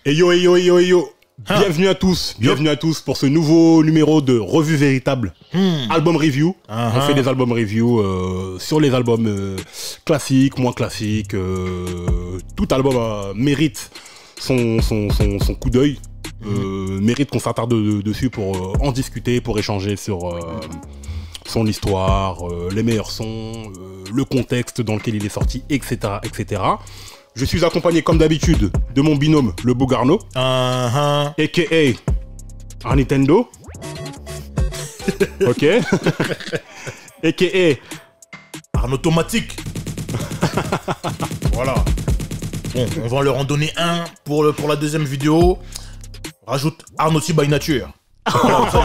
Et yo, bienvenue à tous pour ce nouveau numéro de Revue Véritable, album review. On fait des albums review sur les albums classiques, moins classiques. Tout album mérite son coup d'œil, mérite qu'on s'attarde dessus pour en discuter, pour échanger sur son histoire, les meilleurs sons, le contexte dans lequel il est sorti, etc., etc. Je suis accompagné, comme d'habitude, de mon binôme, le Bougarno, a.k.a. un Nintendo, ok, a.k.a. un automatique. Voilà. Bon, on va leur en donner un pour la deuxième vidéo. Rajoute Arnauti by nature. Voilà, ça,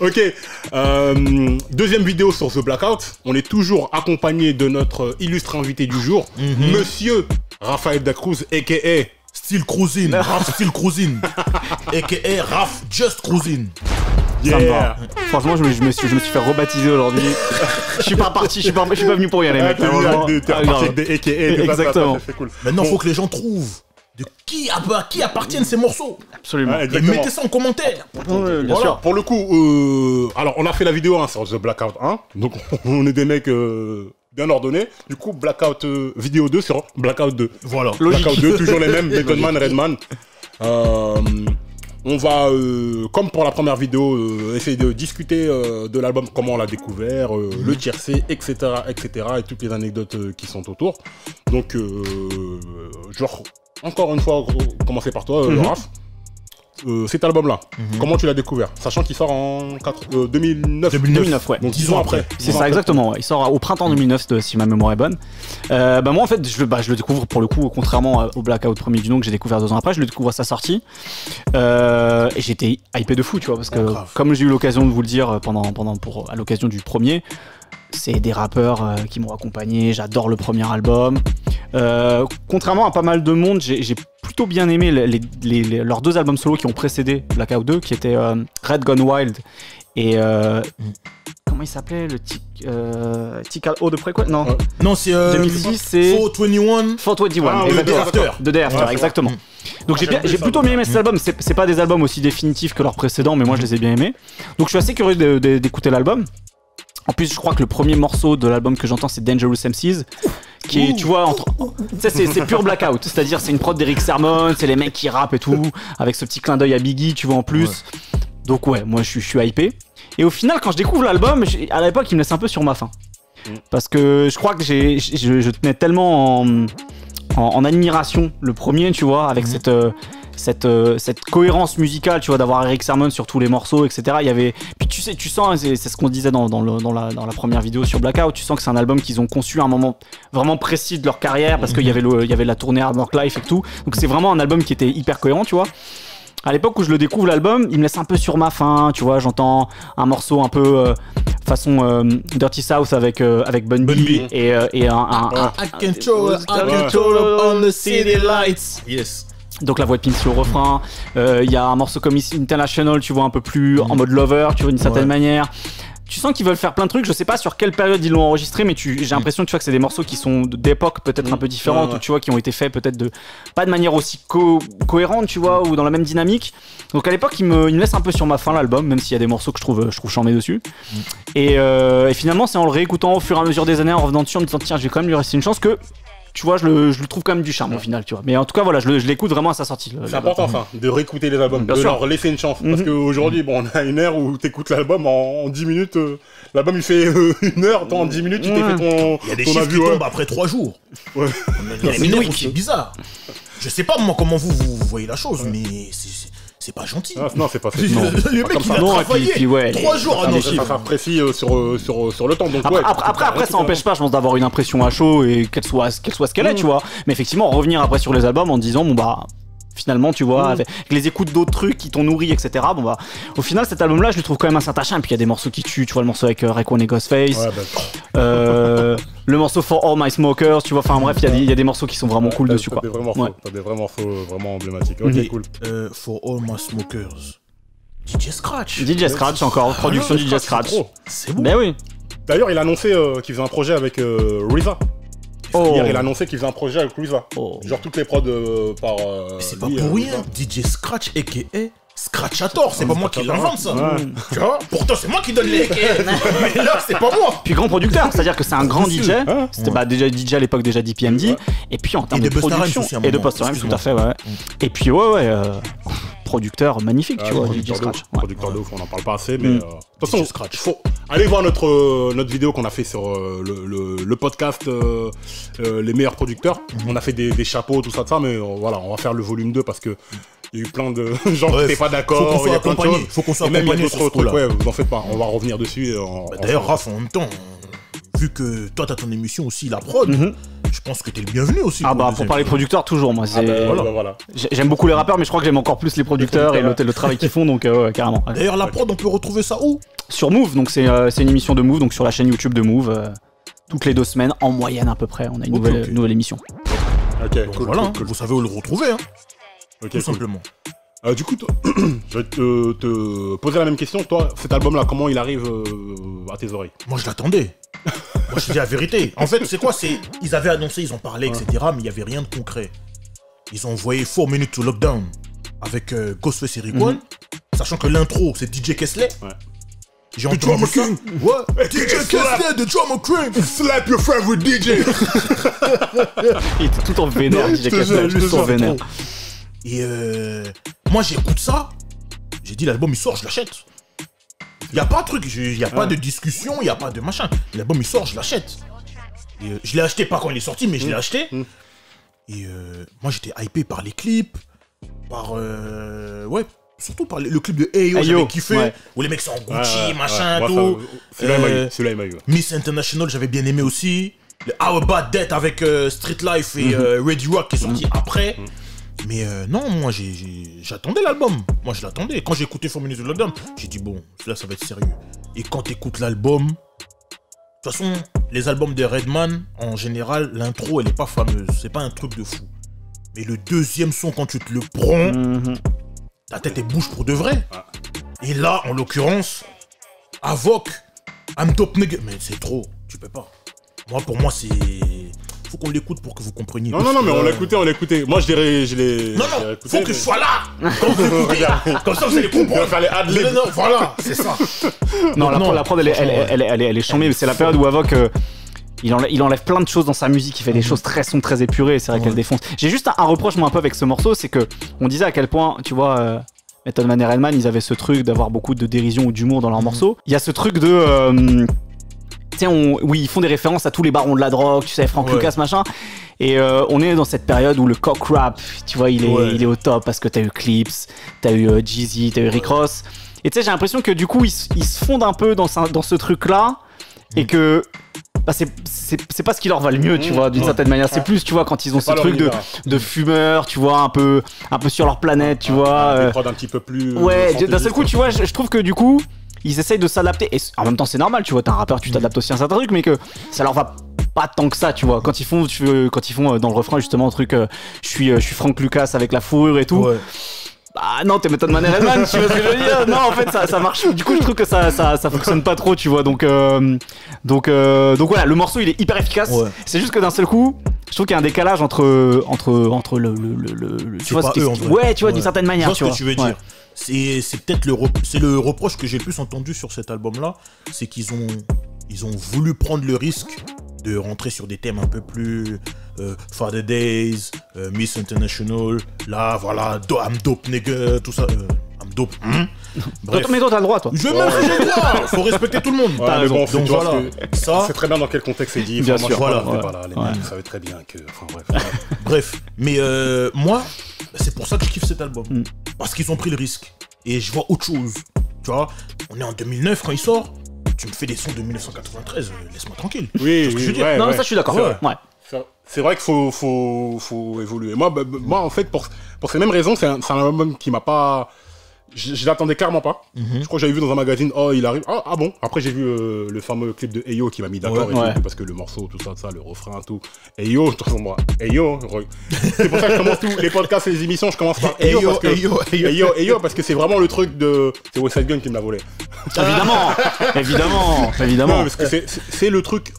Ok, deuxième vidéo sur The Blackout. On est toujours accompagné de notre illustre invité du jour, Monsieur Rafael Da Cruz, a.k.a. Still Cruising, Raf Still Cruising, a.k.a. Raf Just Cruising. Ça me va. Franchement, je me suis fait rebaptiser aujourd'hui. Je suis pas parti, je suis pas venu pour rien, les mecs. T'es reparti avec des a.k.a. Exactement. C'est cool. Maintenant, faut que les gens trouvent de qui appartiennent ces morceaux. Absolument. Ouais, Et mettez ça en commentaire. Bien sûr. Pour le coup, alors on a fait la vidéo sur The Blackout 1, donc on est des mecs bien ordonnés. Du coup, Blackout vidéo 2 sur Blackout 2. Voilà. Logique. Blackout 2, toujours les mêmes, Method Man, Redman. On va, comme pour la première vidéo, essayer de discuter de l'album, comment on l'a découvert, le tiercé, etc., etc., et toutes les anecdotes qui sont autour. Donc, encore une fois, commencer par toi, Raph. Cet album-là, comment tu l'as découvert? Sachant qu'il sort en 2009. 2009, ouais. Donc 10 ans après. C'est ça, exactement. Ouais. Il sort au printemps 2009, si ma mémoire est bonne. Moi, en fait, je le découvre pour le coup, contrairement au Blackout premier du nom que j'ai découvert 2 ans après, je le découvre à sa sortie. Et j'étais hypé de fou, tu vois, parce que comme j'ai eu l'occasion de vous le dire à l'occasion du premier, c'est des rappeurs qui m'ont accompagné, j'adore le premier album. Contrairement à pas mal de monde, j'ai plutôt bien aimé leurs 2 albums solo qui ont précédé Blackout 2, qui étaient Red Gone Wild et... comment il s'appelait le TKO de près quoi? Non, non c'est 2006, c'est 421. 421 The Day After. The Day After, exactement. Donc j'ai plutôt bien aimé cet album. C'est pas des albums aussi définitifs que leurs précédents, mais moi je les ai bien aimés. Donc je suis assez curieux d'écouter l'album. En plus, je crois que le premier morceau de l'album que j'entends, c'est Dangerous MCs, qui est, tu vois, c'est pur Blackout. C'est-à-dire, c'est une prod d'Eric Sermon, c'est les mecs qui rappent et tout, avec ce petit clin d'œil à Biggie, tu vois, en plus. Ouais. Donc ouais, moi, je suis hypé. Et au final, quand je découvre l'album, à l'époque, il me laisse un peu sur ma faim. Parce que je crois que je tenais tellement en admiration le premier, tu vois, avec cette cohérence musicale, tu vois, d'avoir Eric Sermon sur tous les morceaux, etc. Il y avait, puis tu sens, c'est ce qu'on disait dans la première vidéo sur Blackout, tu sens que c'est un album qu'ils ont conçu à un moment vraiment précis de leur carrière, parce qu'il y avait la tournée Hard Knock Life et tout. Donc c'est vraiment un album qui était hyper cohérent, tu vois. À l'époque où je le découvre l'album, il me laisse un peu sur ma faim, tu vois, j'entends un morceau un peu façon Dirty South avec Bun B et un I control on the city lights. Yes. Donc la voix de Pincy au refrain, il y a un morceau comme International, tu vois, un peu plus en mode lover, tu vois, d'une certaine manière. Tu sens qu'ils veulent faire plein de trucs, je sais pas sur quelle période ils l'ont enregistré, mais j'ai l'impression, tu vois, que c'est des morceaux qui sont d'époque peut-être un peu différentes, ou tu vois, qui ont été faits peut-être pas de manière aussi cohérente, tu vois, ou dans la même dynamique. Donc à l'époque, il me laisse un peu sur ma faim l'album, même s'il y a des morceaux que je trouve chambés dessus. Et finalement, c'est en le réécoutant au fur et à mesure des années, en revenant dessus, en me disant tiens, je vais quand même lui rester une chance que... Tu vois, je le trouve quand même du charme au final, tu vois. Mais en tout cas, voilà, je l'écoute vraiment à sa sortie. C'est important, enfin, de réécouter les albums, de leur laisser une chance. Parce qu'aujourd'hui, bon, on a une heure où t'écoutes l'album en 10 minutes. L'album, il fait 1 heure, toi, en 10 minutes, tu t'es fait ton... Il y a des chiffres qui tombent après 3 jours. Ouais. C'est bizarre. Je sais pas, moi, comment vous voyez la chose, mais c'est pas gentil. Non, c'est pas fait. Le mec, il a travaillé 3 jours. Ça sera précis sur le temps. Donc, après, ça n'empêche pas, je pense, d'avoir une impression à chaud et qu'elle soit ce qu'elle est, tu vois. Mais effectivement, revenir après sur les albums en disant, bon bah... Finalement, tu vois, avec les écoutes d'autres trucs qui t'ont nourri, etc. Bon bah, au final, cet album-là, je le trouve quand même assez attachant. Et puis il y a des morceaux qui tuent, tu vois, le morceau avec Raekwon et Ghostface, le morceau For All My Smokers, tu vois. Enfin bref, il y a des morceaux qui sont vraiment cool dessus, quoi. T'as des vraiment faux, vraiment emblématiques. Ok, cool. For All My Smokers. DJ Scratch. DJ Scratch encore, production DJ Scratch. C'est bon. Ben oui. D'ailleurs, il a annoncé qu'il faisait un projet avec RZA. Hier, il a annoncé qu'il faisait un projet avec Louisa. Oh. Genre toutes les prods par. C'est pas pour rien. DJ Scratch, a.k.a. Scratchator, c'est pas moi qui l'invente ça. Tu vois, pourtant c'est moi qui donne les mais là c'est pas moi. Puis grand producteur, c'est-à-dire que c'est un grand DJ. C'était déjà DJ à l'époque, déjà DPMD. Et puis en termes de production et de Busta Rhymes, tout à fait, ouais. Et puis producteur magnifique, tu vois, DJ Scratch. Producteur de ouf, on n'en parle pas assez, mais de toute façon, Scratch. Faut aller voir notre vidéo qu'on a fait sur le podcast les meilleurs producteurs. On a fait des chapeaux, tout ça, mais voilà, on va faire le volume 2 parce que il y a eu plein de gens qui n'étaient pas d'accord, il y a plein de choses. Faut qu'on soit accompagné. accompagné sur ce coup-là. Ouais, vous en faites pas, on va revenir dessus. D'ailleurs, Raph, en même temps, vu que toi t'as ton émission aussi, la prod, je pense que t'es le bienvenu aussi. Ah bah pour parler producteurs, toujours, moi. Voilà. J'aime beaucoup les rappeurs, mais je crois que j'aime encore plus les producteurs et le travail qu'ils font, donc carrément. D'ailleurs, la prod, on peut retrouver ça où? Sur Move, donc c'est une émission de Move, donc sur la chaîne YouTube de Move. Toutes les 2 semaines, en moyenne à peu près, on a une nouvelle émission. Ok, voilà, vous savez où le retrouver, hein. Tout simplement. Du coup, je vais te poser la même question. Toi, cet album-là, comment il arrive à tes oreilles? Moi, je l'attendais. Moi, je te dis la vérité. En fait, c'est quoi? Ils avaient annoncé, ils ont parlé, etc., mais il n'y avait rien de concret. Ils ont envoyé 4 Minutes to Lockdown avec Ghostface et Rick One, sachant que l'intro, c'est DJ Kesley. Ouais. J'ai entendu ça. Ouais. DJ Kesley, the Drama King. Slap your favorite DJ. Il était tout en vénère, DJ Kesley, juste en vénère. Et moi j'écoute ça, j'ai dit l'album il sort, je l'achète. Y a pas de truc, y a pas de discussion, y a pas de machin. L'album il sort, je l'achète. Et je l'ai acheté pas quand il est sorti, mais je l'ai acheté. Et moi j'étais hypé par les clips, par surtout par le clip de Ayo, j'avais kiffé, où les mecs sont en Gucci, machin, tout. Celui-là il m'a eu. Miss International, j'avais bien aimé aussi. Le Our Bad Death avec Street Life et Ready Rock qui est sorti après. Mais non, moi j'attendais l'album. Moi je l'attendais. Et quand j'ai écouté 4 Minutes to Lockdown, j'ai dit bon, là ça va être sérieux. Et quand t'écoutes l'album, de toute façon, les albums de Redman, en général, l'intro elle est pas fameuse. C'est pas un truc de fou. Mais le deuxième son, quand tu te le prends, ta tête elle bouge pour de vrai. Et là, en l'occurrence, Avoc, I'm Dope Nigga. Mais c'est trop, tu peux pas. Moi, pour moi, c'est. Faut qu'on l'écoute pour que vous compreniez. Non, mais on l'a écouté. Moi, je l'ai. Non, faut que je sois là. Quand vous écoutez, comme ça, vous allez comprendre. On va faire les ad-libs. Voilà, c'est ça. Non, la prod, elle est chambée. C'est la période où Avoc, il enlève plein de choses dans sa musique. Il fait des choses très sombres, très épurées. C'est vrai qu'elle défonce. J'ai juste un reproche, moi, un peu avec ce morceau. C'est que on disait à quel point, tu vois. Method Man et Redman, ils avaient ce truc d'avoir beaucoup de dérision ou d'humour dans leurs morceaux. Il y a ce truc de. Oui, ils font des références à tous les barons de la drogue, tu sais, Frank Lucas, machin. Et on est dans cette période où le cock rap, tu vois, il est au top parce que t'as eu Clips, t'as eu Jeezy, t'as eu Rick Ross. Et tu sais, j'ai l'impression que du coup, ils se fondent un peu dans ce truc-là et que bah, c'est pas ce qui leur va le mieux, tu vois, d'une certaine manière. C'est plus, tu vois, quand ils ont ce truc de fumeurs, tu vois, un peu sur leur planète, tu vois. Des prods un petit peu plus. Ouais, d'un seul coup, tu vois, je trouve que du coup. Ils essayent de s'adapter, et en même temps c'est normal, tu vois, t'es un rappeur, tu t'adaptes aussi à un certain truc, mais que ça leur va pas tant que ça, tu vois. Quand ils font dans le refrain justement un truc, je suis Frank Lucas avec la fourrure et tout. Bah non, t'es Method Man et Redman, tu vois ce que je veux dire. Non, en fait ça marche. Du coup je trouve que ça fonctionne pas trop, tu vois. Donc voilà, le morceau il est hyper efficace. C'est juste que d'un seul coup, je trouve qu'il y a un décalage entre le tu vois, pas eux, en vrai. Ouais, tu vois, d'une certaine manière. Je vois ce que tu veux dire. C'est peut-être le reproche que j'ai le plus entendu sur cet album-là, c'est qu'ils ont voulu prendre le risque de rentrer sur des thèmes un peu plus Father Days, Miss International, là voilà, I'm Dope Nigga, tout ça. I'm Dope. Bref. Mais toi t'as le droit, toi. J'ai le droit. Faut respecter tout le monde. T'as raison. Bon, donc voilà. Ça, c'est très bien dans quel contexte c'est dit. Bien sûr. Voilà. Les mecs savaient très bien que. Enfin bref. Bref. Mais moi, c'est pour ça que je kiffe cet album. Parce qu'ils ont pris le risque. Et je vois autre chose. Tu vois, on est en 2009 quand il sort. Tu me fais des sons de 1993, laisse-moi tranquille. Oui, ce que je veux dire. Non, ça je suis d'accord. C'est vrai qu'il faut évoluer. Moi, en fait, pour ces mêmes raisons, c'est un album qui m'a pas. Je l'attendais clairement pas. Je crois que j'avais vu dans un magazine, il arrive. Ah bon. Après, j'ai vu le fameux clip de Ayo qui m'a mis d'accord et tout, parce que le morceau, tout ça, le refrain, tout. Ayo, de toute façon, moi, Ayo. C'est pour ça que je commence tous les podcasts et les émissions, je commence par Ayo. Ayo, parce que c'est vraiment le truc de. C'est West Side Gun qui me l'a volé. Évidemment. Non, parce que c'est le truc.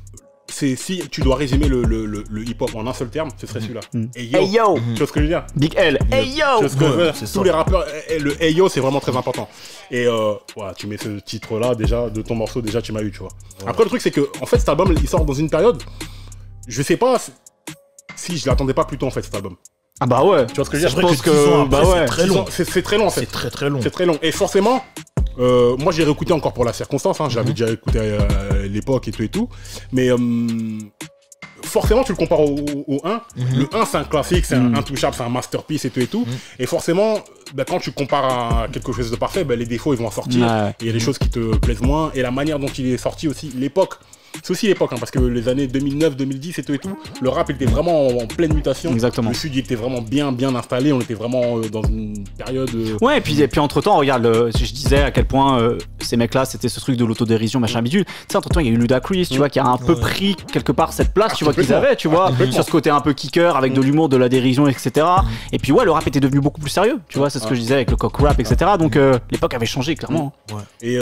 si tu dois résumer le hip-hop en un seul terme, ce serait celui-là. Hey yo. Tu vois ce que je veux dire? Big L. Hey yo. Tu vois ce que je veux dire? c'est ça. Tous les rappeurs, le hey yo, c'est vraiment très important. Et voilà, tu mets ce titre-là, déjà, de ton morceau, déjà, tu m'as eu, tu vois. Après, le truc, c'est que, en fait, cet album, il sort dans une période, je sais pas si je l'attendais pas plus tôt, en fait, cet album. Ah bah ouais. Tu vois ce que je veux dire? Je pense que bah ouais. c'est très long. C'est très long, en fait. C'est très très long. C'est très long. Et forcément, moi j'ai réécouté encore pour la circonstance, hein, je l'avais déjà écouté à l'époque et tout. Mais forcément, tu le compares au 1. Le 1, c'est un classique, c'est un intouchable, c'est un masterpiece et tout. Et forcément, bah, quand tu compares à quelque chose de parfait, bah, les défauts ils vont en sortir. Ouais. Et il y a des choses qui te plaisent moins. Et la manière dont il est sorti aussi, l'époque. C'est aussi l'époque, hein, parce que les années 2009, 2010 et tout, le rap était vraiment en pleine mutation. Exactement. Le sud il était vraiment bien installé, on était vraiment dans une période... Ouais, et puis entre-temps, regarde, je disais à quel point ces mecs-là, c'était ce truc de l'autodérision, machin bidule. Tu sais, entre-temps, il y a eu Ludacris, tu vois, qui a un peu pris quelque part cette place, tu vois, qu'ils avaient, tu vois, sur ce côté un peu kicker, avec de l'humour, de la dérision, etc. Et puis ouais, le rap était devenu beaucoup plus sérieux, tu vois, c'est ce que je disais avec le cock rap, etc. Donc l'époque avait changé, clairement. Et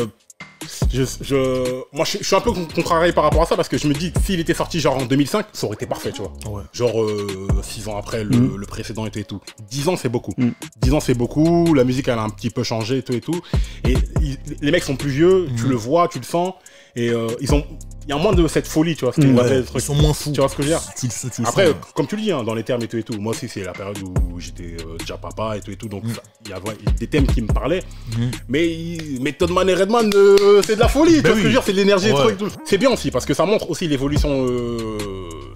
moi, je suis un peu contrarié par rapport à ça parce que je me dis que s'il était sorti genre en 2005, ça aurait été parfait, tu vois. Ouais. Genre 6 ans après le précédent et tout. 10 ans, c'est beaucoup. 10 ans, c'est beaucoup. La musique, elle a un petit peu changé et tout. Et les mecs sont plus vieux, tu le vois, tu le sens. Et il y a moins de cette folie, tu vois. Ils sont moins fous. Tu vois ce que je veux dire? Tu le Après, sens. comme tu le dis, hein, dans les termes et tout. Moi aussi, c'est la période où j'étais déjà papa et tout. Donc, il y avait des thèmes qui me parlaient. Mais Todd Man et Redman, c'est de la folie. Tu vois ce que je veux dire? C'est de l'énergie et trucs. C'est bien aussi, parce que ça montre aussi l'évolution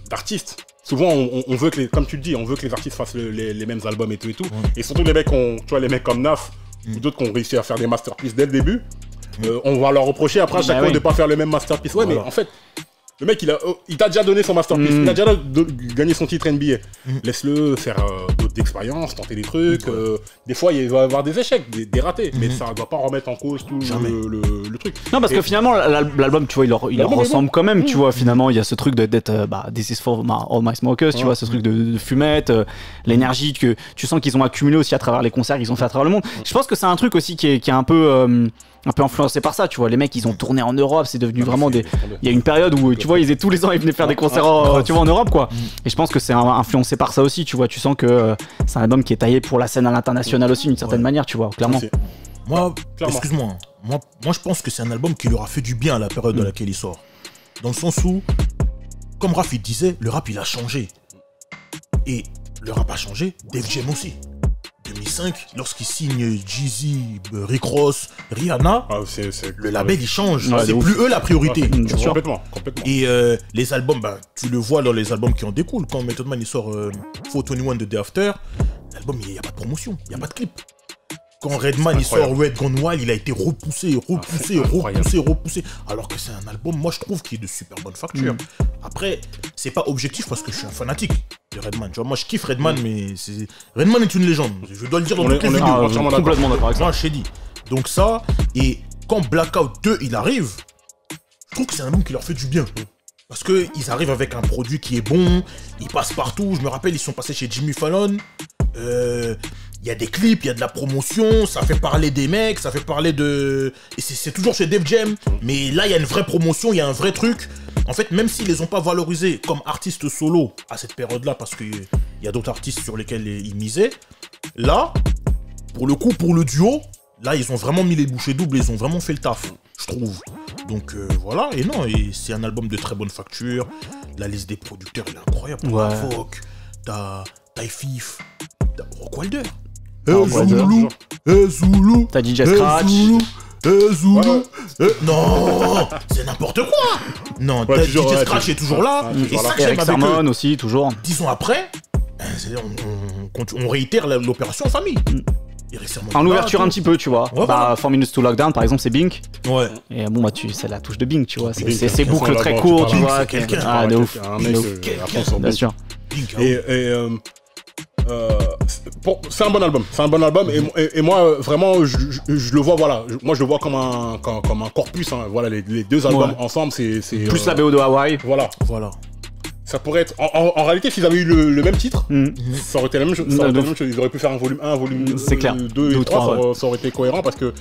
d'artistes. Souvent, on veut que comme tu le dis, on veut que les artistes fassent les mêmes albums et tout. Et surtout les mecs, tu vois, les mecs comme Naf, ou d'autres qui ont réussi à faire des masterpieces dès le début. On va leur reprocher après à chaque fois de pas faire le même masterpiece. Ouais, mais en fait, le mec, il t'a déjà donné son masterpiece. Il a déjà gagné son titre NBA. Laisse-le faire d'autres expériences, tenter des trucs. Des fois, il va y avoir des échecs, des ratés. Mais ça ne doit pas remettre en cause tout le truc. Non, parce que finalement, l'album, tu vois, il leur ressemble quand même. Tu vois, finalement, il y a ce truc d'être This is for all my smokers, tu vois, ce truc de fumette, l'énergie que tu sens qu'ils ont accumulé aussi à travers les concerts qu'ils ont fait à travers le monde. Je pense que c'est un truc aussi qui est un peu influencé par ça, tu vois. Les mecs, ils ont tourné en Europe, c'est devenu vraiment des. Il y a une période où, tu vois, tous les ans, ils venaient faire des concerts tu vois, en Europe, quoi. Et je pense que c'est influencé par ça aussi, tu vois. Tu sens que c'est un album qui est taillé pour la scène à l'international aussi, d'une certaine manière, tu vois, clairement. Moi, excuse-moi, moi, je pense que c'est un album qui leur a fait du bien à la période à laquelle il sort. Dans le sens où, comme Raph, il disait, le rap, il a changé. Et le rap a changé, Def Jam aussi. 2005, lorsqu'il signe Jeezy, Rick Ross, Rihanna, le label il change. C'est plus eux la priorité. Complètement. Et les albums, tu le vois dans les albums qui en découlent. Quand Method Man il sort 421 de Day After, l'album il n'y a pas de promotion, il n'y a pas de clip. Quand Redman il sort Red Gone Wild, il a été repoussé. Alors que c'est un album, moi je trouve, qui est de super bonne facture. Après, c'est pas objectif parce que je suis un fanatique de Redman. Tu vois, moi je kiffe Redman, mais Redman est une légende. Je dois le dire dans toutes les vidéos. Complètement d'accord avec ça. Moi je t'ai dit. Donc ça, et quand Blackout 2 il arrive, je trouve que c'est un album qui leur fait du bien. Parce qu'ils arrivent avec un produit qui est bon, ils passent partout. Je me rappelle, ils sont passés chez Jimmy Fallon. Il y a des clips, il y a de la promotion, ça fait parler des mecs, ça fait parler de... Et c'est toujours chez Def Jam, mais là il y a une vraie promotion, il y a un vrai truc. En fait, même s'ils les ont pas valorisés comme artistes solo à cette période-là, parce qu'il y a d'autres artistes sur lesquels ils misaient, là, pour le coup, pour le duo, là ils ont vraiment mis les bouchées doubles, ils ont vraiment fait le taf, je trouve. Donc voilà, et non, c'est un album de très bonne facture, la liste des producteurs elle est incroyable, t'as Vogue, t'as Fif, t'as Rock Wilder. Zulu, t'as DJ Scratch, Zulu, non, c'est n'importe quoi. Non, DJ Scratch est toujours là. Et ça que j'aime avec eux aussi, toujours. 10 ans après, on réitère l'opération en famille. En ouverture un petit peu, tu vois. 4 Minutes to Lockdown, par exemple, c'est Bink. Ouais. Et bon, c'est la touche de Bink, tu vois. C'est boucles très courtes, tu vois. Ah, de ouf. Bien sûr. C'est un bon album, et moi vraiment je le vois, voilà, moi je le vois comme un corpus, hein. Voilà, les deux albums ensemble, c'est plus la BO de Hawaii, voilà. Ça pourrait être en réalité, s'ils avaient eu le même titre, ça aurait été la même chose, ils auraient pu faire un volume 1, un volume 2 et 3, ça aurait été cohérent, parce que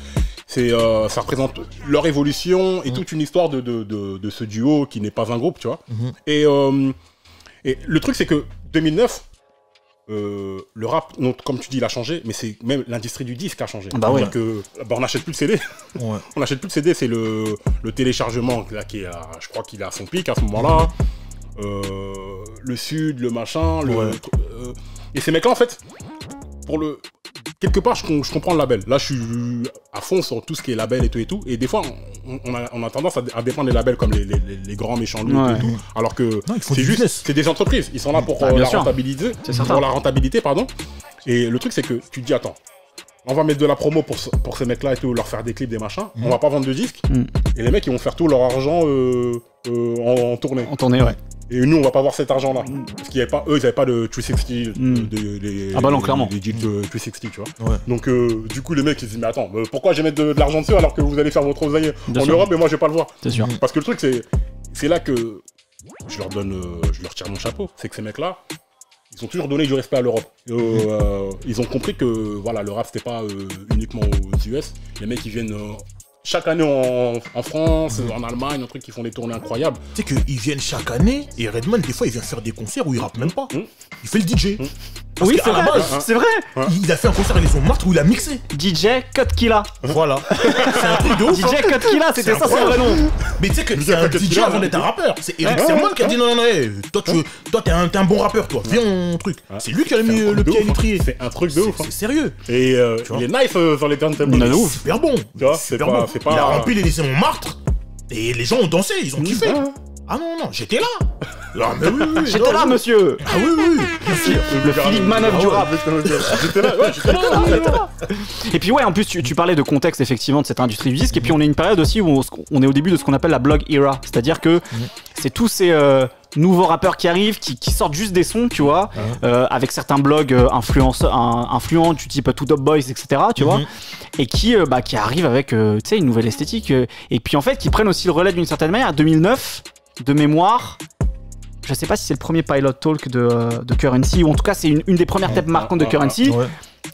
ça représente leur évolution et toute une histoire de ce duo qui n'est pas un groupe, tu vois. Et le truc, c'est que 2009, le rap, donc, comme tu dis, il a changé, mais c'est même l'industrie du disque a changé. Bah ouais. C'est-à-dire que on n'achète plus de CD. Ouais. On n'achète plus de CD, c'est le téléchargement là, qui est je crois qu'il est à son pic à ce moment-là. Le Sud, le machin, et ces mecs-là, en fait, quelque part, je comprends le label. Là, je suis à fond sur tout ce qui est label et tout. Et des fois, on a tendance à défendre les labels comme les grands méchants loups et tout. Alors que c'est des entreprises. Ils sont là pour la rentabilité. Pour la rentabilité, pardon. Et le truc, c'est que tu te dis, attends, on va mettre de la promo pour ces mecs-là et tout, leur faire des clips, des machins. On va pas vendre de disques. Et les mecs, ils vont faire tout leur argent en tournée. En tournée, ouais. Et nous, on va pas voir cet argent-là. Parce qu'ils avaient pas de 360, clairement. des deals de 360, tu vois. Ouais. Donc, du coup, les mecs, ils se disent, mais attends, pourquoi je vais mettre de l'argent dessus alors que vous allez faire votre oseille en Europe et moi, je vais pas le voir. C'est sûr. Parce que le truc, c'est là que je leur tire mon chapeau. C'est que ces mecs-là, ils ont toujours donné du respect à l'Europe. Ils ont compris que, voilà, le rap, c'était pas uniquement aux US. Les mecs, ils viennent... chaque année en France, en Allemagne, un truc qui font des tournées incroyables. Tu sais qu'ils viennent chaque année et Redman, des fois, il vient faire des concerts où il rappe même pas. Il fait le DJ. Oui, c'est vrai, c'est vrai. Il a fait un concert à Maison Martre où il a mixé. DJ Cut Killa. Voilà. C'est un truc de ouf. DJ Cut Killa, c'était ça son vrai nom. Mais tu sais que c'est un DJ avant d'être un rappeur. C'est Eric Sermon qui a dit non, toi, t'es un bon rappeur, toi. Viens, mon truc. C'est lui qui a mis le pied à l'étrier. C'est un truc de ouf. C'est sérieux. Et il est nice sur les turntables. Super bon. Super bon. Il a rempli les lycées Montmartre et les gens ont dansé, ils ont kiffé. Ah non, j'étais là. Ah, mais oui, j'étais là, monsieur. Ah oui. Le Philippe Manœuvre du rap. J'étais là. Et puis ouais, en plus, tu parlais de contexte, effectivement, de cette industrie du disque. Et puis on est une période aussi où on est au début de ce qu'on appelle la blog era. C'est-à-dire que c'est tous ces nouveaux rappeurs qui arrivent, qui sortent juste des sons, tu vois, avec certains blogs influents du type Two Dope Boys, etc., tu vois, et qui arrivent avec, tu sais, une nouvelle esthétique. Et puis en fait, qui prennent aussi le relais d'une certaine manière. 2009, de mémoire... Je sais pas si c'est le premier Pilot Talk de Currency, ou en tout cas c'est une des premières têtes marquantes de Currency.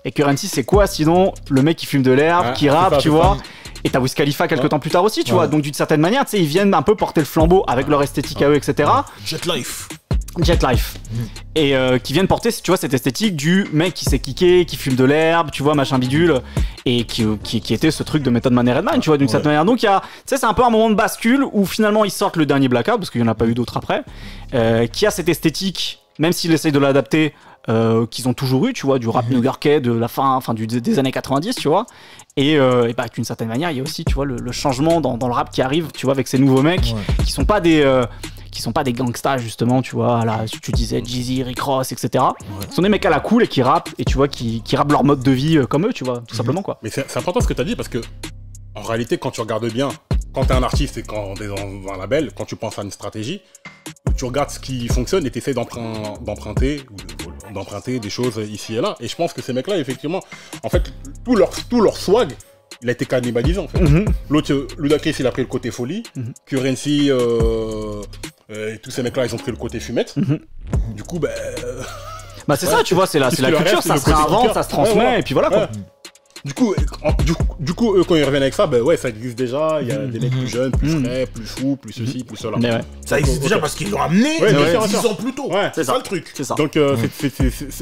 Et Currency, c'est quoi sinon le mec qui fume de l'herbe, qui rappe, tu vois. Et t'as Wiz Khalifa quelques temps plus tard aussi, tu vois. Donc d'une certaine manière, tu sais, ils viennent un peu porter le flambeau avec leur esthétique à eux, etc. Jet Life. Et qui viennent porter, tu vois, cette esthétique du mec qui s'est kické, qui fume de l'herbe, tu vois, machin bidule, et qui était ce truc de méthode Man et Redman, tu vois, d'une certaine manière. Donc tu sais, c'est un peu un moment de bascule où finalement ils sortent le dernier Blackout, parce qu'il n'y en a pas eu d'autres après, qui a cette esthétique, même s'ils essayent de l'adapter, qu'ils ont toujours eu, tu vois, du rap new-yorkais de la fin des années 90, tu vois. Et d'une certaine manière, il y a aussi, tu vois, le changement dans le rap qui arrive, tu vois, avec ces nouveaux mecs qui sont pas des gangsters, justement, tu vois, là, tu disais Jeezy, Rick Ross, etc. Ce sont des mecs à la cool et qui rappent, et tu vois, qui rappent leur mode de vie comme eux, tu vois, tout simplement, quoi. Mais c'est important ce que tu as dit, parce que, en réalité, quand tu regardes bien, quand tu es un artiste et quand tu es dans un label, quand tu penses à une stratégie, tu regardes ce qui fonctionne et tu essaies d'emprunter des choses ici et là. Et je pense que ces mecs-là, effectivement, en fait, tout leur swag, il a été cannibalisé, en fait. L'autre, Ludacris, il a pris le côté folie. Currency, et tous ces mecs-là, ils ont pris le côté fumette. Du coup, c'est ça, tu vois, c'est la culture, ça se réinvente, ça se transmet, et puis voilà, quoi. Du coup, eux, quand ils reviennent avec ça, ça existe déjà. Il y a des mecs plus jeunes, plus frais, plus fous, plus ceci, plus cela. Ça existe déjà parce qu'ils l'ont amené 10 ans plus tôt. C'est ça le truc. C'est ça. Donc,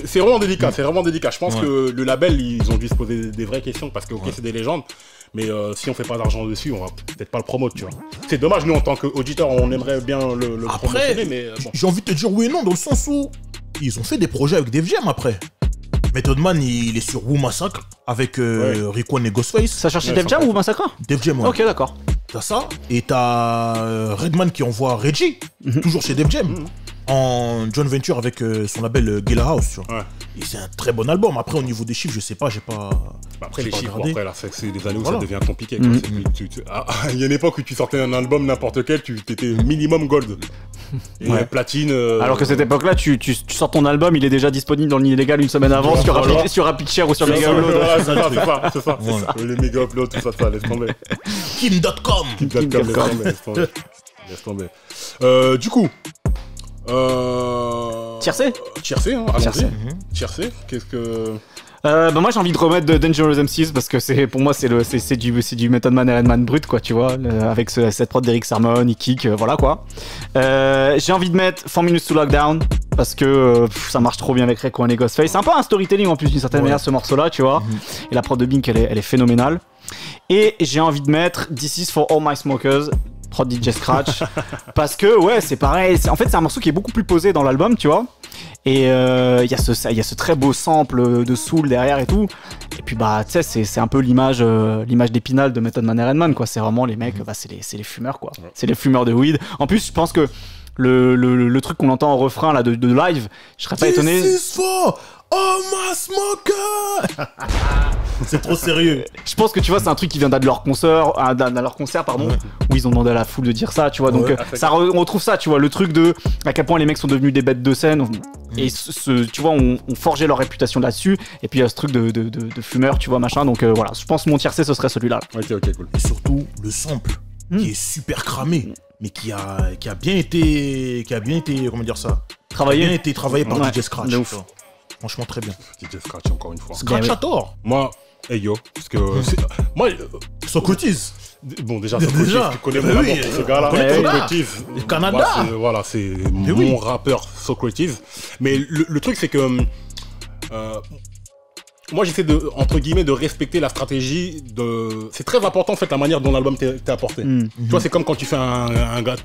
c'est vraiment délicat. C'est vraiment délicat. Je pense que le label, ils ont dû se poser des vraies questions parce que, c'est des légendes. Mais si on fait pas d'argent dessus, on va peut-être pas le promouvoir, tu vois. C'est dommage, nous, en tant qu'auditeurs, on aimerait bien le promotionner, mais bon. J'ai envie de te dire oui et non, dans le sens où ils ont fait des projets avec Def Jam après. Method Man, il est sur Wu Massacre avec Rickon et Ghostface. Ça cherchait Def Jam ou Massacre? Def Jam, Ok, d'accord. T'as ça, et t'as Redman qui envoie Reggie, toujours chez Def Jam, en joint venture avec son label Gila House, tu vois. Et c'est un très bon album. Après, au niveau des chiffres, je sais pas, j'ai pas. Après, les chiffres, après, là, c'est des années où ça devient compliqué. Il y a une époque où tu sortais un album n'importe lequel, tu étais minimum gold. Et platine. Alors que cette époque-là, tu sors ton album, il est déjà disponible dans l'illégal une semaine avant sur RapidShare ou sur Mega Upload. C'est ça. Les Mega Upload, tout ça, laisse tomber. Kim.com, laisse tomber. Du coup. Tiercé, allons-y. Tiercé, qu'est-ce que. Moi j'ai envie de remettre de Dangerous MCs parce que pour moi c'est du Method Man et Redman brut quoi, tu vois, avec cette prod d'Eric Sermon, il kick, voilà quoi. J'ai envie de mettre 4 Minutes to Lockdown parce que ça marche trop bien avec Raekwon et Ghostface. C'est un peu un storytelling en plus d'une certaine manière ce morceau là, tu vois. Et la prod de Bink elle est phénoménale. Et j'ai envie de mettre This Is For All My Smokers, prod DJ Scratch, parce que ouais c'est pareil, en fait c'est un morceau qui est beaucoup plus posé dans l'album, tu vois. Et il y a ce très beau sample de soul derrière et tout. Et puis bah tu sais c'est un peu l'image d'Épinal de Method Man et Redman quoi. C'est vraiment les mecs, c'est les fumeurs quoi. C'est les fumeurs de weed. En plus je pense que le truc qu'on entend en refrain là de live, je serais pas étonné. This is for all my smokers. C'est trop sérieux. Je pense que tu vois c'est un truc qui vient d'un de leurs concerts, où ils ont demandé à la foule de dire ça, tu vois. Donc on retrouve ça, tu vois, le truc de à quel point les mecs sont devenus des bêtes de scène et tu vois on forgeait leur réputation là-dessus. Et puis il y a ce truc de fumeur, tu vois, machin. Donc voilà, je pense que mon tiercé ce serait celui-là. Ok, cool. Et surtout le sample qui est super cramé, mais qui a bien été comment dire ça, Travaillé par DJ Scratch. De ouf. Franchement très bien. DJ Scratch encore une fois. Scratch à tort. Moi, hey yo, parce que moi, Socrates. bon déjà Socrates, tu connais mon amour pour ce gars-là. Socrates, le Canada. Voilà, c'est mon rappeur Socrates. Mais le truc c'est que moi j'essaie entre guillemets de respecter la stratégie de. C'est très important en fait la manière dont l'album t'est apporté. Tu vois, c'est comme quand tu fais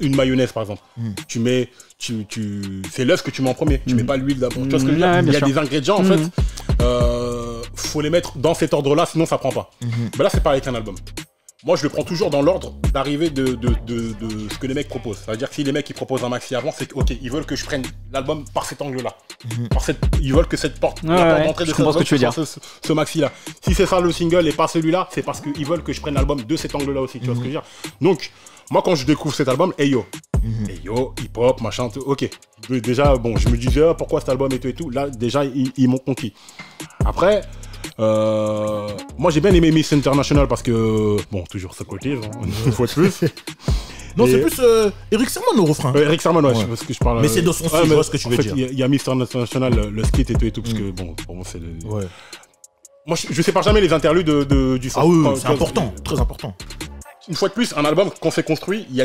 une mayonnaise par exemple. Tu mets, c'est l'œuf que tu mets en premier. Tu mets pas l'huile d'abord. Tu vois ce que je veux dire ? Il y a des ingrédients en fait. Faut les mettre dans cet ordre-là, sinon ça prend pas. Mais là c'est pareil avec un album. Moi, je le prends toujours dans l'ordre d'arrivée de ce que les mecs proposent. C'est-à-dire que si les mecs ils proposent un maxi avant, c'est que, ok, ils veulent que je prenne l'album par cet angle-là. Ils veulent que cette porte, la porte d'entrée de cet album soit ce maxi-là. Si c'est ça le single et pas celui-là, c'est parce qu'ils veulent que je prenne l'album de cet angle-là aussi. Tu vois ce que je veux dire ? Donc, moi, quand je découvre cet album, hey yo, hip-hop, machin, tout, ok. Déjà, bon, je me disais, pourquoi cet album et tout. Là, déjà, ils m'ont conquis. Après. Moi j'ai bien aimé Miss International parce que bon toujours Socrates une fois de plus. Non, c'est plus Eric Sermon au refrain. Eric Sermon, ouais, parce que je parle. Mais c'est dans son style, je vois ce que tu veux dire. Il y a Miss International, le skit et tout, parce que bon, pour moi c'est. Moi je sépare jamais les interludes du son. Ah oui, c'est important, très important. Une fois de plus, un album, quand c'est construit, il y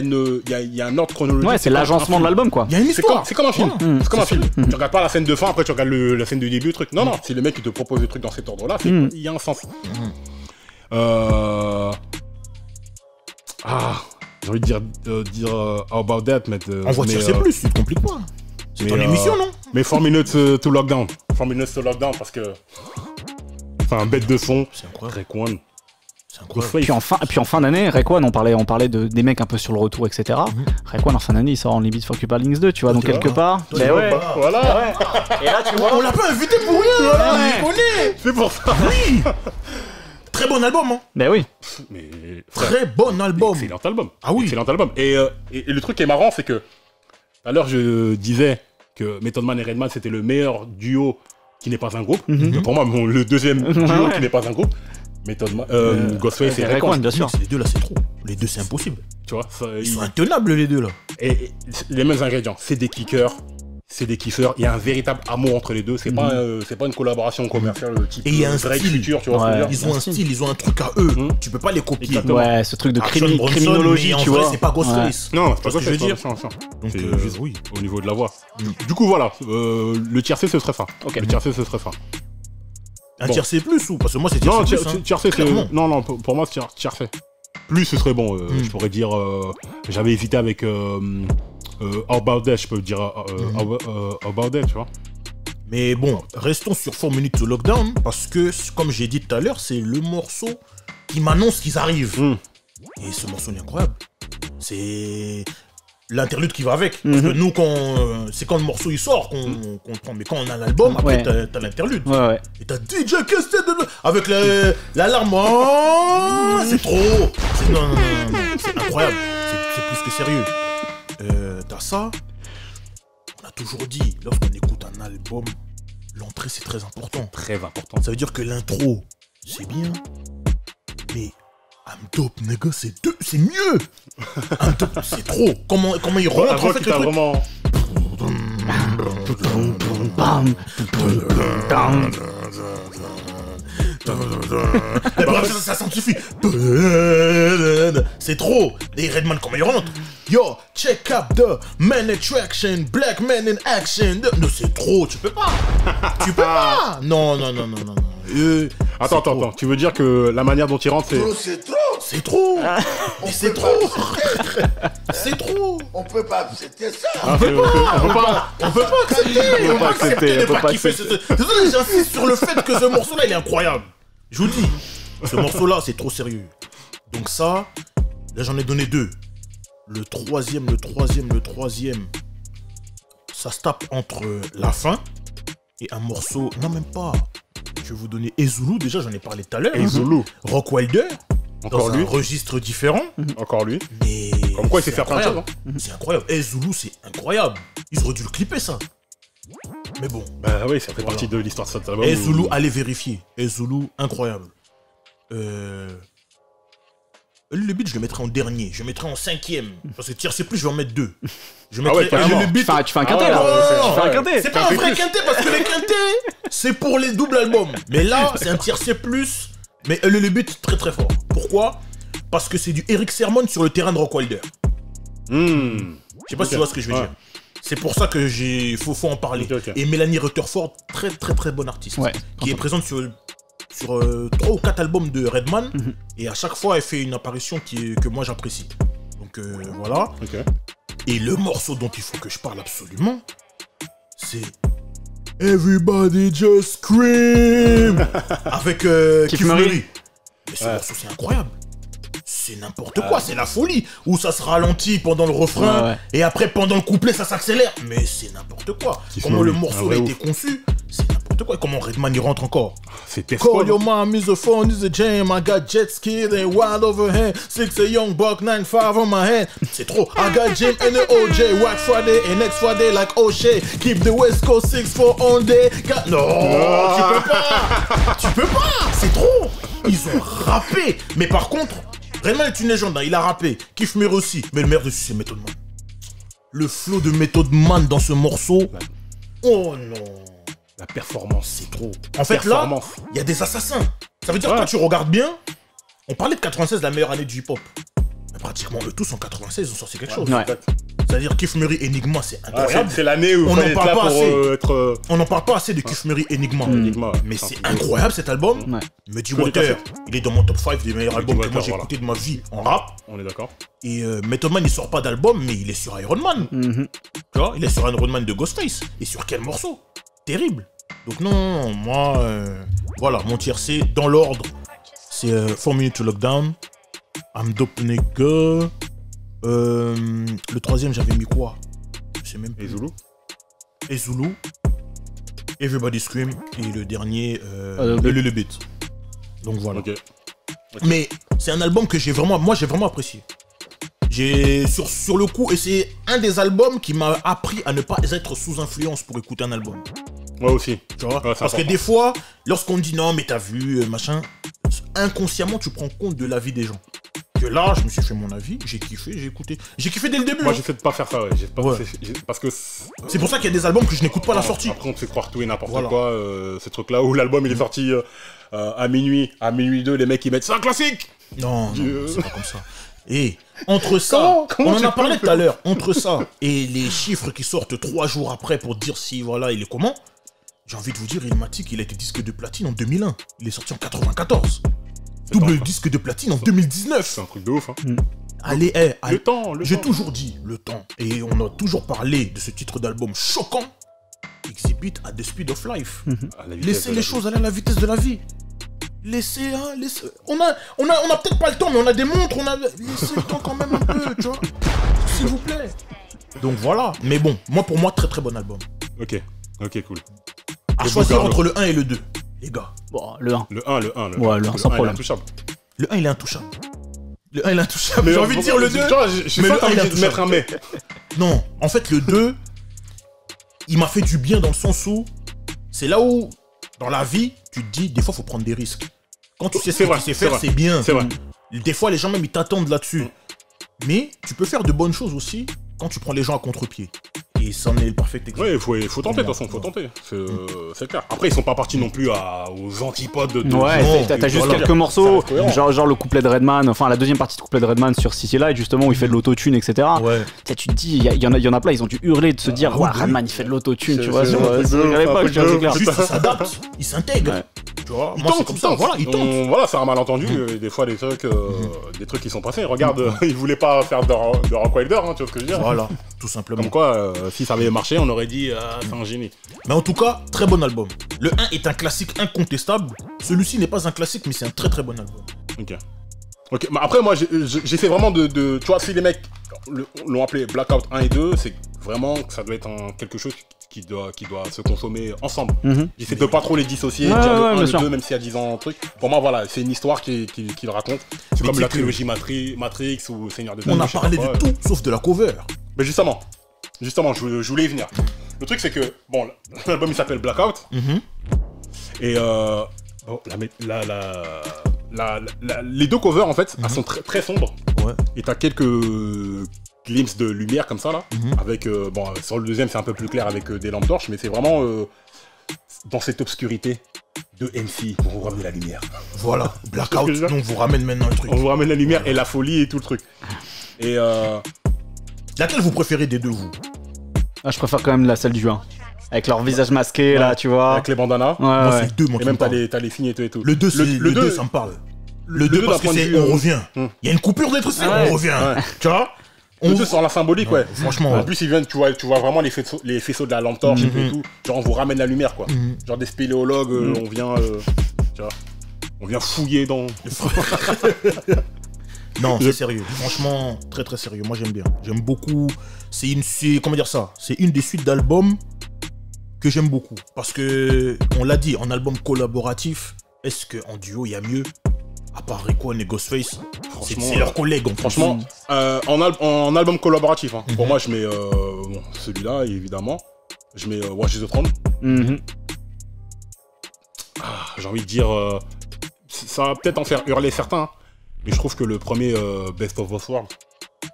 a un ordre chronologique. Ouais, c'est l'agencement de l'album, quoi. Il y a une histoire. C'est comme un film. C'est comme un film. Tu regardes pas la scène de fin, après tu regardes la scène du début, le truc. Non, c'est le mec qui te propose le truc dans cet ordre-là. Il y a un sens. J'ai envie de dire How About That, mais. En voiture, c'est plus, tu te compliques pas. C'est ton émission, non ? Mais 4 Minutes to Lockdown. 4 Minutes to Lockdown, parce que. C'est un bête de son. C'est incroyable. Raekwon. Puis en fin d'année, Raekwon, on parlait des mecs un peu sur le retour, etc. Raekwon en fin d'année, il sort en Limit for Cuba Links 2, tu vois, donc quelque part. Mais ouais, voilà. Et là, tu vois. On l'a pas invité pour rien, on connaît. C'est pour ça. Oui. Très bon album, hein. Mais oui. Mais très bon album. Excellent album. Ah oui. Excellent album. Et le truc qui est marrant, c'est que tout à l'heure, je disais que Method Man et Redman, c'était le meilleur duo qui n'est pas un groupe. Pour moi, le deuxième duo qui n'est pas un groupe. Method Man, Ghostface et Raekwon, bien sûr. Les deux là, c'est trop. Les deux, c'est impossible. Tu vois, ils sont intenables les deux là. Et les mêmes ingrédients, c'est des kickers. Il y a un véritable amour entre les deux. C'est pas une collaboration commerciale type. Et il y a un style. Future, tu vois. Ils ont un style, ils ont un truc à eux. Tu peux pas les copier. Exactement. Ouais, ce truc de criminologie, tu vois. C'est pas Ghostface. Non, c'est pas ce que je veux dire. Donc juste oui, au niveau de la voix. Du coup voilà, le tiercé ce serait ça. Le tiercé ce serait ça. Un tiercé plus ou parce que moi c'est tiercé plus. Non, tiercé c'est non pour moi c'est tiercé. Plus ce serait bon. Je pourrais dire j'avais hésité avec How About That, je peux dire How About That, tu vois. Mais bon, restons sur 4 Minutes to Lockdown parce que comme j'ai dit tout à l'heure, c'est le morceau qui m'annonce qu'ils arrivent. Et ce morceau est incroyable. C'est l'interlude qui va avec. Parce que nous, c'est quand le morceau il sort qu'on prend. Mais quand on a l'album, après t'as l'interlude. Ouais. Et t'as DJ Kestet avec l'alarme. Oh, c'est trop. Non. C'est incroyable. C'est plus que sérieux. T'as ça. On a toujours dit, lorsqu'on écoute un album, l'entrée c'est très important. Très important. Ça veut dire que l'intro, c'est bien. Mais I'm dope, nigga, c'est mieux. I'm dope, c'est trop. Comment il rentre en fait le truc. Vraiment... Ça s'amplifie. C'est trop. Et Redman, comment il rentre? Yo, check up the man attraction, black man in action. Non, c'est trop, tu peux pas. Tu peux pas. Non. Attends. Tu veux dire que la manière dont il rentre, c'est... C'est trop. C'est trop. C'est trop. C'est trop. On peut pas accepter ça. On peut pas accepter de pas kiffer. Désolé, j'insiste sur le fait que ce morceau-là, il est incroyable. Je vous dis, ce morceau-là, c'est trop sérieux. Donc ça, là, j'en ai donné 2. Le troisième, ça se tape entre la fin et un morceau... Non, même pas. Je vais vous donner Ezulu, déjà, j'en ai parlé tout à l'heure. Ezulu. Rock Wilder. Encore dans lui. Un registre différent. Encore lui. Mais... Comme quoi, il sait faire plein de choses. C'est incroyable. Ezulu, c'est incroyable. Ils auraient dû le clipper, ça. Mais bon. Bah oui, ça fait partie de l'histoire de cet album. Ezulu, allez vérifier. Ezulu, incroyable. Le beat, je le mettrai en dernier. Je le mettrai en 5ème. Parce que tiercé plus, je vais en mettre 2. Je mettrai carrément. le beat. Tu fais un quintet, là. Tu fais un quintet. C'est pas un vrai quintet, parce que les quintets, c'est pour les doubles albums. Mais là, c'est un tiercé plus. Mais le beat, très très fort. Pourquoi? Parce que c'est du Eric Sermon sur le terrain de Rock Wilder. Je sais pas si tu vois ce que je veux dire. C'est pour ça que faut en parler. Et Mélanie Rutherford, très très très bonne artiste. Qui est présente sur 3 ou 4 albums de Redman. Et à chaque fois, elle fait une apparition que moi j'apprécie. Donc voilà. Et le morceau dont il faut que je parle absolument, c'est Everybody Just Scream avec Keith Murray. Mais ce morceau, c'est incroyable. C'est n'importe quoi, c'est la folie. Où ça se ralentit pendant le refrain et après pendant le couplet ça s'accélère. Mais c'est n'importe quoi. Comment le morceau a été conçu, c'est n'importe quoi. Et comment Redman y rentre encore. C'est Call your mom, is a phone, is a jam. I got jet ski, they wild overhead. 6 a young buck, 9-5 on my head. C'est trop. I got Jim and the OJ. White Friday and next Friday like O'Shea. Keep the West Coast 6-4 on day. Non, tu peux pas. C'est trop. Ils ont rappé. Mais par contre, Redman est une légende, hein. Il a rappé. Keith Murray aussi. Mais le meilleur dessus, c'est Method Man. Le flow de Method Man dans ce morceau. Oh non. La performance. C'est trop. En fait, là, il y a des assassins. Ça veut dire que quand tu regardes bien, on parlait de 96, la meilleure année du hip-hop. Mais pratiquement eux tous en 96, ils ont sorti quelque chose. C'est-à-dire Keith Murray, Enigma, c'est incroyable. C'est l'année où on n'en parle pas assez. On n'en parle pas assez de Keith Murray, Enigma. Mais c'est incroyable cet album. Muddy Water, il est dans mon top 5 des meilleurs albums que moi j'ai écouté de ma vie en rap. On est d'accord. Et Method Man, il sort pas d'album, mais il est sur Iron Man. Tu vois, il est sur Iron Man de Ghostface. Et sur quel morceau? Terrible. Donc non, moi, voilà, mon tiercé, dans l'ordre, c'est 4 Minutes to Lockdown, I'm Dope Nigga, le troisième, j'avais mis quoi? Je sais même plus. Ezulu, Everybody Scream, et le dernier, le Beat. Donc voilà. Mais c'est un album que j'ai vraiment apprécié. Sur le coup, et c'est un des albums qui m'a appris à ne pas être sous influence pour écouter un album. Moi aussi. Tu vois, parce que des fois, lorsqu'on dit non, mais t'as vu, machin, inconsciemment, tu prends compte de l'avis des gens. Que là, je me suis fait mon avis, j'ai kiffé, j'ai écouté. J'ai kiffé dès le début. Moi, j'essaie de pas faire ça, parce que... C'est pour ça qu'il y a des albums que je n'écoute pas à la sortie. Après, on te fait croire tout et n'importe quoi. Ces trucs-là où l'album, il est sorti à minuit 2, les mecs, ils mettent « c'est un classique !» Non, c'est pas comme ça. Et entre ça, on en a parlé tout à l'heure, entre ça et les chiffres qui sortent 3 jours après pour dire si voilà il est comment, j'ai envie de vous dire, Illmatic, il a été disque de platine en 2001. Il est sorti en 94. Double disque de platine en 2019. C'est un truc de ouf, hein. Allez, le temps. J'ai toujours dit le temps. Et on a toujours parlé de ce titre d'album choquant. Exhibit at the speed of life. Laissez les choses aller à la vitesse de la vie. Laissez. On a peut-être pas le temps, mais on a des montres, laissez le temps quand même un peu, tu vois. S'il vous plaît. Donc voilà. Mais bon, pour moi, très très bon album. Ok, cool. À choisir entre le 1 et le 2, les gars. Bon, le 1. Le 1. Ouais, le 1, sans problème. Le 1, il est intouchable. J'ai envie de dire le 2. Je suis pas envie de mettre un mais. Non, en fait, le 2, il m'a fait du bien dans le sens où c'est là où, dans la vie, tu te dis, des fois, il faut prendre des risques. Quand tu sais ce que tu sais faire, c'est bien. C'est vrai. Des fois, les gens même, ils t'attendent là-dessus. Mais tu peux faire de bonnes choses aussi quand tu prends les gens à contre-pied. Et Et c'en est le parfait exemple. Ouais, il faut tenter, de toute façon, faut tenter. C'est clair. Après, ils sont pas partis non plus aux antipodes de. Ouais, t'as juste voilà. quelques morceaux, Ça genre le couplet de Redman, enfin la deuxième partie de couplet de Redman sur City Light, justement, où il fait de l'autotune, etc. Ouais. Tu te dis, il y en a plein, ils ont dû hurler de se dire, ouais, Redman, il fait de l'autotune, tu vois, sur l'époque, c'est clair. Juste, il s'adapte, il s'intègre. Ouais. Tu vois, Il moi, c'est tente, comme il ça. tente. Voilà, il tente. Voilà, c'est un malentendu. Des fois, des trucs qui sont passés. Regarde, ils voulaient pas faire de Rock Wilder, hein, tu vois ce que je veux dire. Voilà, tout simplement. Comme quoi, si ça avait marché, on aurait dit, c'est un génie. Mais en tout cas, très bon album. Le 1 est un classique incontestable. Celui-ci n'est pas un classique, mais c'est un très très bon album. Ok, mais après, moi, j'essaie vraiment de. Tu vois, si les mecs l'ont appelé Blackout 1 et 2, c'est vraiment que ça doit être quelque chose qui doit se consommer ensemble. J'essaie de pas trop les dissocier, dire le 1, le 2, même s'il y a 10 ans, truc. Pour moi, voilà, c'est une histoire qu'il raconte. C'est comme la trilogie Matrix ou Seigneur des Anneaux. On a parlé de tout, sauf de la cover. Mais justement, je voulais y venir. Le truc, c'est que, bon, l'album il s'appelle Blackout. Et bon, les deux covers, en fait, elles sont très, très sombres. Ouais. Et t'as quelques glimpses de lumière comme ça, là. Avec, bon, sur le deuxième, c'est un peu plus clair avec des lampes torches, mais c'est vraiment dans cette obscurité de MC pour vous ramener la lumière. Voilà, Blackout, nous on vous ramène maintenant le truc. On vous ramène la lumière et la folie et tout le truc. Et laquelle vous préférez des deux, vous? Ah, je préfère quand même celle du 1. Avec leur visage masqué, là, tu vois. avec les bandanas. Moi, c'est le 2, moi, Et même t'as les fignes et tout. Le 2, le 2, ça me parle. Le 2, parce que c'est on revient. Il y a une coupure d'être ici, on revient. Tu vois? Le 2 sur la symbolique, ouais. Franchement. En plus, ils viennent, tu vois vraiment les faisceaux de la lampe torche et tout. Genre, on vous ramène la lumière, quoi. Genre des spéléologues, on vient, tu vois, on vient fouiller dans. Non, c'est sérieux. Franchement, très très sérieux. Moi, j'aime bien. J'aime beaucoup. Comment dire ça? C'est une des suites d'albums que j'aime beaucoup. Parce que, on l'a dit, en album collaboratif, est-ce qu'en duo, il y a mieux? À part Rico et Ghostface, c'est leurs collègues. Franchement, en album collaboratif, hein. Pour moi, je mets bon, celui-là, évidemment. Je mets Watch the Throne. J'ai envie de dire, ça va peut-être en faire hurler certains, hein. Mais je trouve que le premier Best of Both Worlds,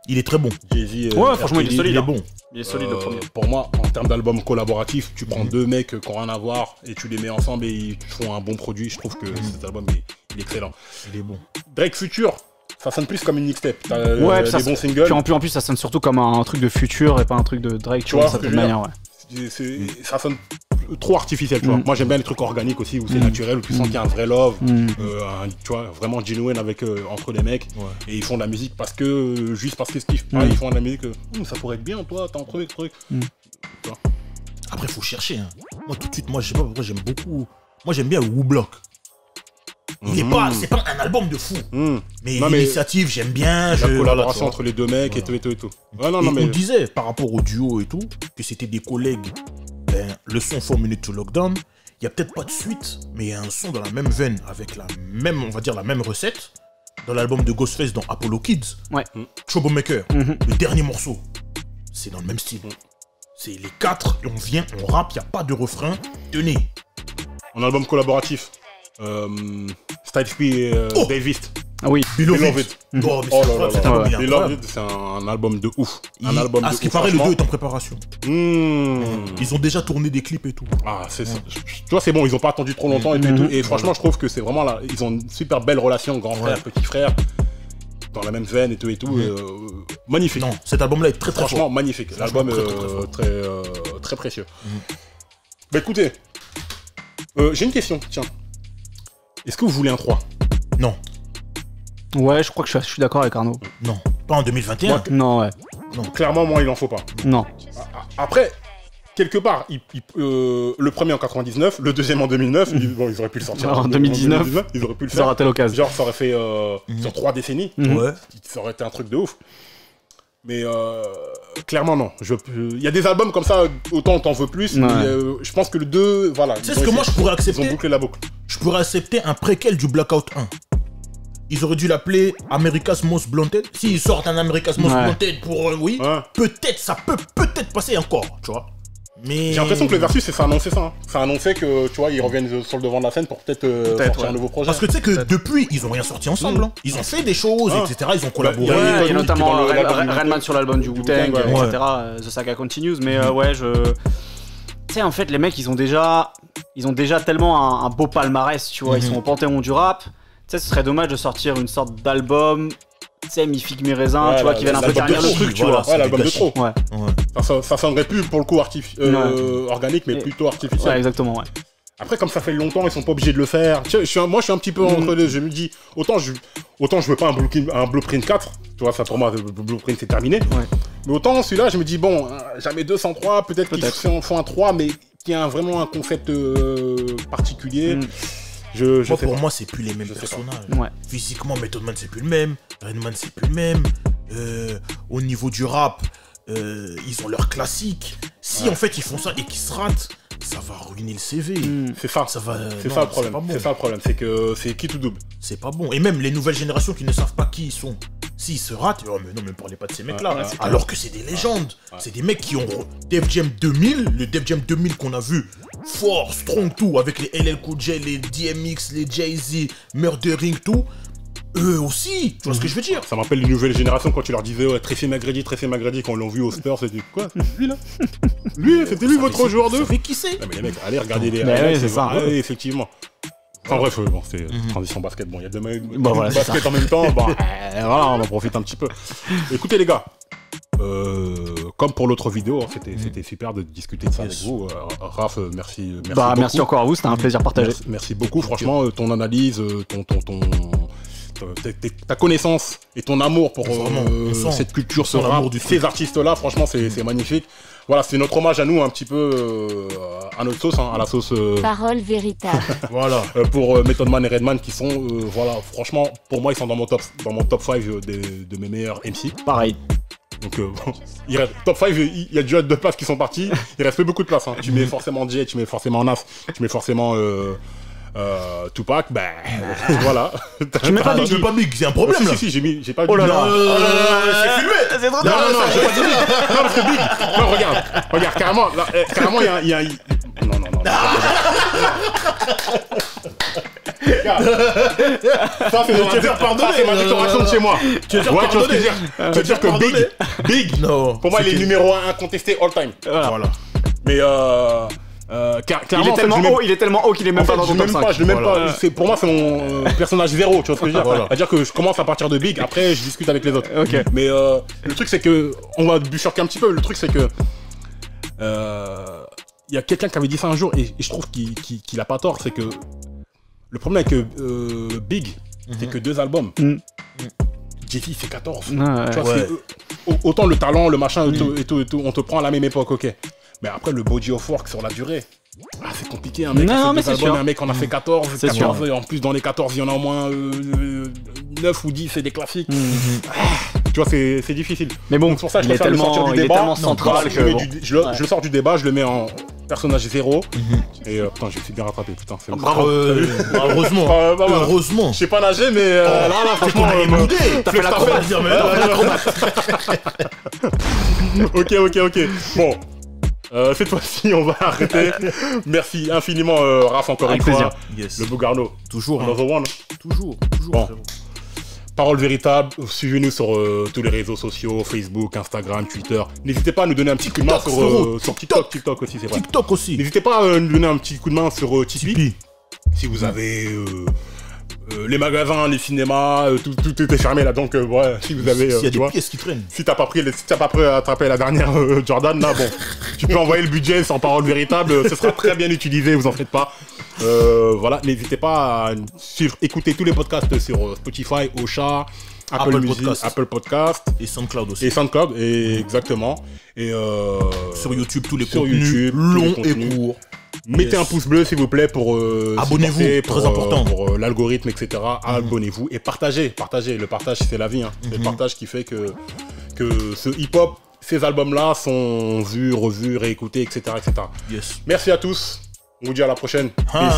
il est très bon. Jay-Z, Ouais, franchement, il est solide. Il est bon. Il est solide le premier. Pour moi, en termes d'album collaboratif, tu prends deux mecs qui n'ont rien à voir et tu les mets ensemble et ils font un bon produit. Je trouve que cet album il est excellent. Il est bon. Drake Future, ça sonne plus comme une mixtape. T'as Ouais, des bons singles. Puis en plus, ça sonne surtout comme un truc de Future et pas un truc de Drake, tu vois, de certaine manière, ouais. Ça sonne trop artificiel, tu vois. Moi, j'aime bien les trucs organiques aussi, où c'est naturel, où tu sens qu'il y a un vrai love, tu vois, vraiment genuine avec, entre les mecs. Et ils font de la musique parce que, juste parce qu'ils se kiffent. Ils font de la musique, ça pourrait être bien, toi, t'as un truc. Tu vois. Après, faut chercher. Hein. Moi, tout de suite, je sais pas pourquoi j'aime beaucoup. Moi, j'aime bien Wu Block. C'est pas un album de fou. Mais l'initiative, j'aime bien. La collaboration entre les deux mecs et tout. Ouais, on disait, par rapport au duo et tout, que c'était des collègues. Le son 4 Minutes to Lockdown, il y a peut-être pas de suite, mais il y a un son dans la même veine, avec la même, on va dire, la même recette, dans l'album de Ghostface dans Apollo Kids. Ouais. Troublemaker, le dernier morceau, c'est dans le même style. C'est les quatre, et on rappe, il n'y a pas de refrain. Tenez. En album collaboratif, Styles P et Davis. Ah oui. Beloved. Oh là là. Beloved, c'est un album de ouf. À ce qui paraît, le 2 est en préparation. Ils ont déjà tourné des clips et tout. Ah, c'est ça. Tu vois, c'est bon, ils ont pas attendu trop longtemps et tout. Et franchement, je trouve que c'est vraiment là. Ils ont une super belle relation, grand frère, petit frère, dans la même veine et tout. Magnifique. Non, cet album-là est très très franchement fort. Magnifique. L'album est très précieux. Bah écoutez, j'ai une question, tiens. Est-ce que vous voulez un 3? Non. Ouais, je crois que je suis d'accord avec Arnaud. Non. Pas en 2021. Non, ouais. Non. Clairement, moi, il en faut pas. Non. Après, quelque part, le premier en 99, le deuxième en 2009, ils auraient pu le sortir. En 2019, ils auraient pu le ça faire. aurait été l'occasion. Genre, ça aurait fait sur 3 décennies. Ouais. Ça aurait été un truc de ouf. Mais clairement, non. Il y a des albums comme ça, autant t'en veux plus. Ouais. Mais, je pense que le 2, voilà. Tu sais ce que moi je pourrais accepter? Ils ont bouclé la boucle. Je pourrais accepter un préquel du Blackout 1. Ils auraient dû l'appeler America's Most Blunted. S'ils sortent un America's Most Blunted pour... oui, peut-être, ça peut peut-être passer encore, tu vois. Mais... J'ai l'impression que le versus, ça a annoncé ça. Hein. Ça a annoncé que, tu vois, ils reviennent sur le devant de la scène pour peut-être sortir un nouveau projet. Parce que tu sais que depuis, ils ont rien sorti ensemble. Hein. Ils ont fait des choses, etc. Ils ont collaboré. Il y a notamment Redman sur l'album du Wu-Tang, etc. The Saga Continues. Mais ouais, tu sais, en fait, les mecs, ils ont déjà tellement un beau palmarès, tu vois. Ils sont au panthéon du rap. Tu sais, ce serait dommage de sortir une sorte d'album... Tu sais, mi figue, mi raisin, tu vois, qui viennent un peu ternir le truc, tu vois. Ouais, l'album de trop. Ouais. Ça sonnerait plus pour le coup organique, mais plutôt artificiel. Ouais, exactement, ouais. Après, comme ça fait longtemps, ils sont pas obligés de le faire. Moi, je suis un petit peu entre deux. Je me dis, autant je veux pas un Blueprint 4. Tu vois, ça pour moi, le Blueprint c'est terminé. Ouais. Mais autant celui-là, je me dis, bon, jamais 203, peut-être qu'ils font un 3, mais qui a vraiment un concept particulier. Pour moi, c'est plus les mêmes personnages. Ouais. Physiquement, Method Man, c'est plus le même. Redman, c'est plus le même. Au niveau du rap, ils ont leur classique. Si en fait ils font ça et qu'ils se ratent, ça va ruiner le CV. C'est ça. C'est ça le problème. C'est ça le problème. C'est que c'est qui tout double. C'est pas bon. Et même les nouvelles générations qui ne savent pas qui ils sont. S'ils se ratent, oh mais non, mais ne parlez pas de ces mecs-là. Alors que c'est des légendes. C'est des mecs qui ont Def Jam 2000, le Def Jam 2000 qu'on a vu. Fort, strong, tout, avec les LL Cool J, les DMX, les Jay-Z, Murdering, tout. Eux aussi, tu vois ce que je veux dire? Ça m'appelle les nouvelles générations quand tu leur disais Tracy McGrady, quand on l'a vu au Spurs, c'était quoi? Lui là? C'était lui votre joueur de? Vous savez qui c'est? Non mais les mecs, allez regarder les highlights, c'est ça. Oui, effectivement. Enfin bref, bon, c'est transition basket. Bon, il y a deux basket en même temps. Voilà, on en profite un petit peu. Écoutez les gars, comme pour l'autre vidéo, c'était super de discuter de ça avec vous. Raph, merci beaucoup. Merci encore à vous, c'était un plaisir partagé. Merci beaucoup, franchement, ton analyse, ta connaissance et ton amour pour cette culture, ce rap, ces artistes-là, franchement, c'est magnifique. Voilà, c'est notre hommage à nous, un petit peu à notre sauce, à la sauce. Parole véritable. Voilà, pour Method Man et Redman qui sont, voilà, franchement, pour moi, ils sont dans mon top 5 de mes meilleurs MC. Pareil. Donc, il reste top 5, il y a déjà 2 places qui sont parties, il reste plus beaucoup de places. Hein. Tu mets forcément Jay, tu mets forcément Nas, tu mets forcément Tupac, voilà. Tu mets pas Big, c'est un problème là. Si, j'ai pas Big. Oh là là, c'est filmé. C'est trop Non, j'ai pas dit Big. Non, parce que Big, non, regarde, carrément, il y a Non. Ça, c'est ma décoration de chez moi. Tu veux dire que Big, pour moi, il est numéro 1 incontesté all time. Voilà. Mais il est tellement haut qu'il est même pas dans ton top 5. Je l'aime pas. Pour moi, c'est mon personnage zéro. Tu vois ce que je veux dire? C'est-à-dire que je commence à partir de Big, après je discute avec les autres. Okay. Mais le truc, c'est que on va bûcherquer un petit peu. Le truc, c'est que il y a quelqu'un qui avait dit ça un jour et je trouve qu'il a pas tort. C'est que le problème avec Big, c'est que 2 albums. Jay-Z fait 14. Tu vois, autant le talent, le machin et tout, on te prend à la même époque, ok. Mais après, le body of work sur la durée, c'est compliqué. Un mec qui a fait 2 albums, un mec en a fait 14, et en plus dans les 14, il y en a au moins 9 ou 10, c'est des classiques. Tu vois, c'est difficile. Mais bon, donc, pour ça, il est tellement central que... Je le sors du débat, je le mets en personnage 0. Et putain, je suis bien rattrapé, putain. Heureusement. Heureusement. Je sais pas nager, mais là, franchement, t'as fait l'acrobate. Ok. Bon. Cette fois-ci, on va arrêter. Merci infiniment, Raph, encore une fois. Yes. Le Bougarno. Toujours. Another one. Toujours. Bon. Parole véritable. Suivez-nous sur tous les réseaux sociaux, Facebook, Instagram, Twitter. N'hésitez pas à nous donner un petit coup de main sur TikTok. TikTok aussi, c'est vrai. TikTok aussi. N'hésitez pas à nous donner un petit coup de main sur Tipeee. Si vous avez... les magasins, les cinémas, tout était fermé là, donc si vous avez, s'il y a des pièces qui traînent. Si t'as pas attrapé la dernière Jordan, là, bon, tu peux envoyer le budget sans parole véritable, ce sera très bien utilisé, vous en faites pas. Voilà, n'hésitez pas à suivre, écouter tous les podcasts sur Spotify, Ocha, Apple Music, Apple Podcast et SoundCloud aussi. Exactement. Et sur YouTube, tous les contenus longs et courts. Mettez un pouce bleu s'il vous plaît pour abonnez-vous, très important pour l'algorithme, etc. Abonnez-vous et partagez. Le partage c'est la vie, hein. C'est le partage qui fait que ce hip-hop, ces albums-là sont vus, revus, réécoutés, etc. Yes. Merci à tous. On vous dit à la prochaine. Peace.